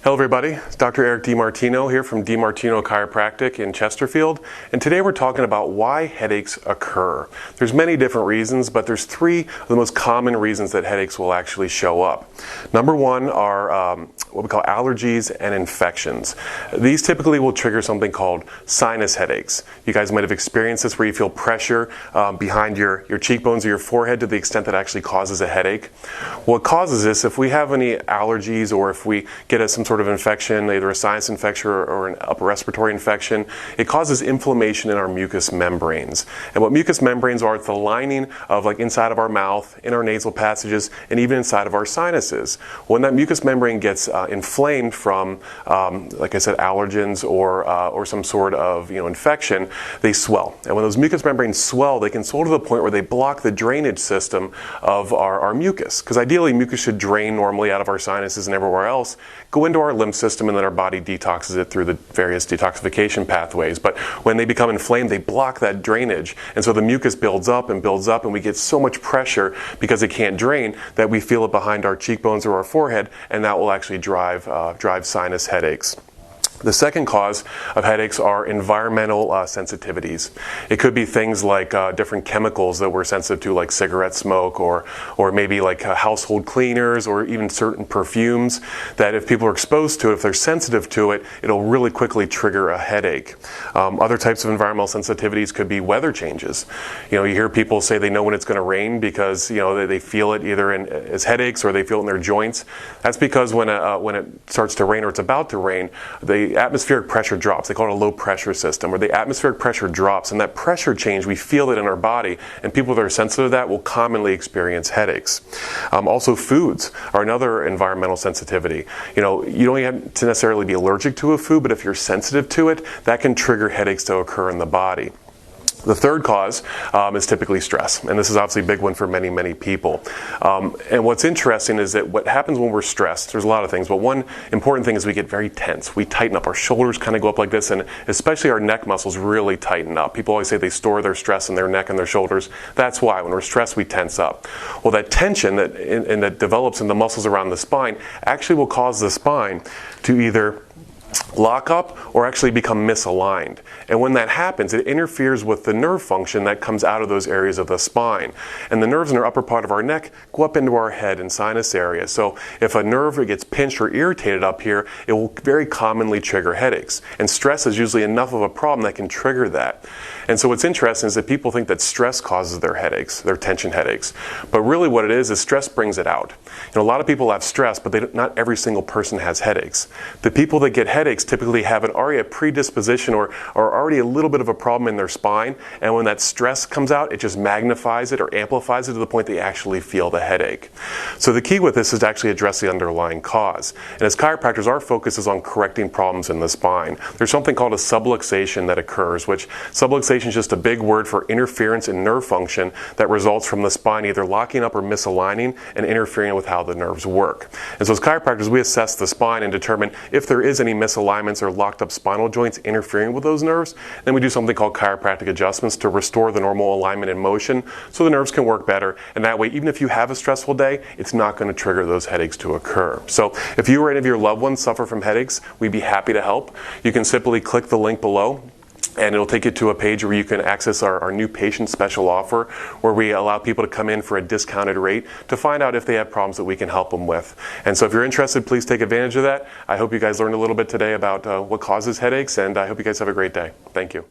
Hello everybody, it's Dr. Eric DiMartino here from DiMartino Chiropractic in Chesterfield, and today we're talking about why headaches occur. There's many different reasons, but there's three of the most common reasons that headaches will actually show up. Number one are what we call allergies and infections. These typically will trigger something called sinus headaches. You guys might have experienced this where you feel pressure behind your cheekbones or your forehead to the extent that actually causes a headache. What causes this, if we have any allergies or if we get some sort of infection, either a sinus infection or an upper respiratory infection, it causes inflammation in our mucous membranes. And what mucous membranes are, it's the lining of inside of our mouth, in our nasal passages, and even inside of our sinuses. When that mucous membrane gets inflamed from, like I said, allergens or some sort of infection, they swell. And when those mucous membranes swell, they can swell to the point where they block the drainage system of our mucus. Because ideally, mucus should drain normally out of our sinuses and everywhere else, go into our lymph system, and then our body detoxes it through the various detoxification pathways. But when they become inflamed, they block that drainage. And so the mucus builds up, and we get so much pressure because it can't drain that we feel it behind our cheekbones or our forehead, and that will actually drive sinus headaches. The second cause of headaches are environmental sensitivities. It could be things like different chemicals that we're sensitive to, like cigarette smoke or maybe like household cleaners or even certain perfumes that if people are exposed to it, if they're sensitive to it, it'll really quickly trigger a headache. Other types of environmental sensitivities could be weather changes. You hear people say they know when it's going to rain because they feel it either as headaches or they feel it in their joints. That's because when it starts to rain or it's about to rain, the atmospheric pressure drops. They call it a low pressure system, where the atmospheric pressure drops, and that pressure change, we feel it in our body, and people that are sensitive to that will commonly experience headaches. Also, foods are another environmental sensitivity. You don't have to necessarily be allergic to a food, but if you're sensitive to it, that can trigger headaches to occur in the body. The third cause is typically stress, and this is obviously a big one for many, many people. And what's interesting is that what happens when we're stressed, there's a lot of things, but one important thing is we get very tense. We tighten up. Our shoulders kind of go up like this, and especially our neck muscles really tighten up. People always say they store their stress in their neck and their shoulders. That's why. When we're stressed, we tense up. Well, that tension that develops in the muscles around the spine actually will cause the spine to either lock up or actually become misaligned. And when that happens, it interferes with the nerve function that comes out of those areas of the spine. And the nerves in our upper part of our neck go up into our head and sinus area. So if a nerve gets pinched or irritated up here, it will very commonly trigger headaches. And stress is usually enough of a problem that can trigger that. And so what's interesting is that people think that stress causes their headaches, their tension headaches. But really what it is stress brings it out. A lot of people have stress, but not every single person has headaches. The people that get headaches typically have already a predisposition or already a little bit of a problem in their spine, and when that stress comes out, it just magnifies it or amplifies it to the point they actually feel the headache. So the key with this is to actually address the underlying cause. And as chiropractors, our focus is on correcting problems in the spine. There's something called a subluxation that occurs, which subluxation is just a big word for interference in nerve function that results from the spine either locking up or misaligning and interfering with how the nerves work. And so as chiropractors, we assess the spine and determine if there is any misalignments or locked up spinal joints interfering with those nerves. Then we do something called chiropractic adjustments to restore the normal alignment and motion so the nerves can work better. And that way, even if you have a stressful day, it's not going to trigger those headaches to occur. So if you or any of your loved ones suffer from headaches, we'd be happy to help. You can simply click the link below, and it'll take you to a page where you can access our new patient special offer, where we allow people to come in for a discounted rate to find out if they have problems that we can help them with. And so if you're interested, please take advantage of that. I hope you guys learned a little bit today about what causes headaches, and I hope you guys have a great day. Thank you.